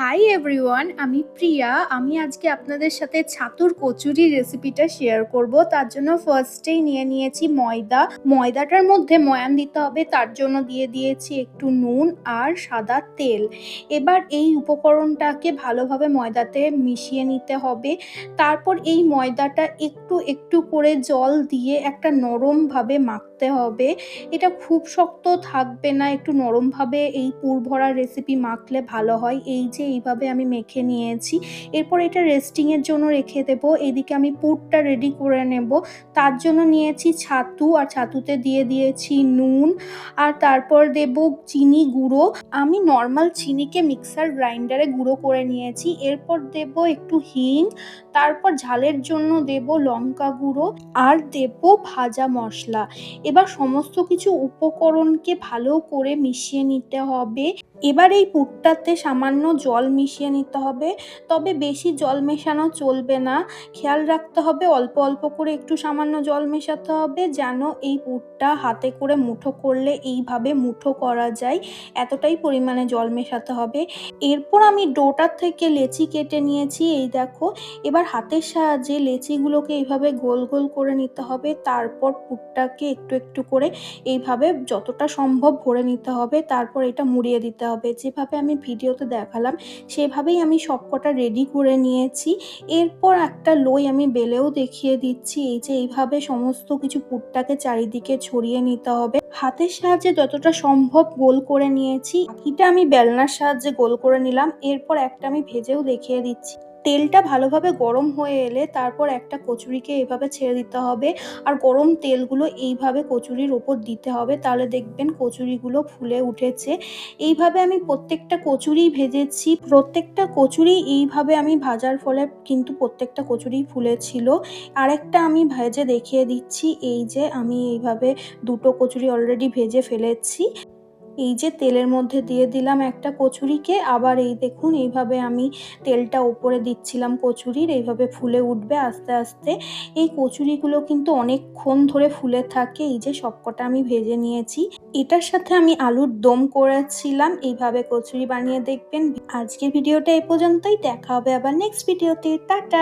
Hi everyone, আমি প্রিয়া। আমি আজকে আপনাদের সাথে ছাতুর কচুরি রেসিপিটা শেয়ার করব। তার জন্য ফার্স্টেই নিয়ে নিয়েছি ময়দাটার মধ্যে ময়ান দিতে হবে, তার জন্য দিয়ে দিয়েছি একটু নুন আর সাদা তেল। এবার এই উপকরণটাকে ভালোভাবে ময়দাতে মিশিয়ে নিতে হবে। তারপর এই ময়দাটা একটু একটু করে জল দিয়ে একটা নরমভাবে মাখতে হবে। এটা খুব শক্ত থাকবে না, একটু নরমভাবে এই পুর ভরা রেসিপি মাখলে ভালো হয়। এই যে এইভাবে আমি মেখে নিয়েছি। এরপর এটা রেস্টিংয়ের জন্য রেখে দেবো। এদিকে আমি পুরটা রেডি করে নেব। তার জন্য নিয়েছি ছাতু, আর ছাতুতে দিয়ে দিয়েছি নুন, আর তারপর দেব চিনি গুঁড়ো। আমি নর্মাল চিনিকে মিক্সার গ্রাইন্ডারে গুঁড়ো করে নিয়েছি। এরপর দেব একটু হিং, তারপর ঝালের জন্য দেব লঙ্কা গুঁড়ো, আর দেব ভাজা মশলা। এবার সমস্ত কিছু উপকরণকে ভালো করে মিশিয়ে নিতে হবে। এবার এই পুরটাতে সামান্য জল মিশিয়ে নিতে হবে, তবে বেশি জল মেশানো চলবে না। খেয়াল রাখতে হবে অল্প অল্প করে একটু সামান্য জল মেশাতে হবে, যেন এই পুরটা হাতে করে মুঠো করলে এইভাবে মুঠো করা যায়, এতটাই পরিমাণে জল মেশাতে হবে। এরপর আমি ডোটার থেকে লেচি কেটে নিয়েছি, এই দেখো। এবার হাতের সাহায্যে লেচিগুলোকে এইভাবে গোল গোল করে নিতে হবে। তারপর পুরটাকে একটু একটু করে এইভাবে যতটা সম্ভব ভরে নিতে হবে। তারপর এটা মুড়িয়ে দিতে হবে। যেভাবে আমি ভিডিওতে দেখালাম সেভাবেই আমি সবকটা রেডি করে নিয়েছি। এরপর একটা লই আমি বেলেও দেখিয়ে দিচ্ছি। এই যে এইভাবে সমস্ত কিছু পুরটাকে চারিদিকে ছড়িয়ে নিতে হবে। হাতের সাহায্যে যতটা সম্ভব গোল করে নিয়েছি, বাকিটা আমি বেলনার সাহায্যে গোল করে নিলাম। এরপর একটা আমি ভেজেও দেখিয়ে দিচ্ছি। তেলটা ভালোভাবে গরম হয়ে এলে তারপর একটা কচুরিকে এভাবে ছেড়ে দিতে হবে, আর গরম তেলগুলো এইভাবে কচুরির ওপর দিতে হবে, তাহলে দেখবেন কচুরিগুলো ফুলে উঠেছে। এইভাবে আমি প্রত্যেকটা কচুরি ভেজেছি। প্রত্যেকটা কচুরি এইভাবে আমি ভাজার ফলে কিন্তু প্রত্যেকটা কচুরি ফুলেছিল। আরেকটা আমি ভেজে দেখিয়ে দিচ্ছি। এই যে আমি এইভাবে দুটো কচুরি অলরেডি ভেজে ফেলেছি। এই যে তেলের মধ্যে দিয়ে দিলাম একটা কচুরিকে, আবার এই দেখুন এইভাবে আমি তেলটা ওপরে দিচ্ছিলাম কচুরির, এইভাবে ফুলে উঠবে আস্তে আস্তে। এই কচুরিগুলো কিন্তু অনেকক্ষণ ধরে ফুলে থাকে। এই যে সবকটা আমি ভেজে নিয়েছি। এটার সাথে আমি আলুর দম করেছিলাম। এইভাবে কচুরি বানিয়ে দেখবেন। আজকের ভিডিওটা এ পর্যন্তই, দেখা হবে আবার নেক্সট ভিডিওতে। টাটা।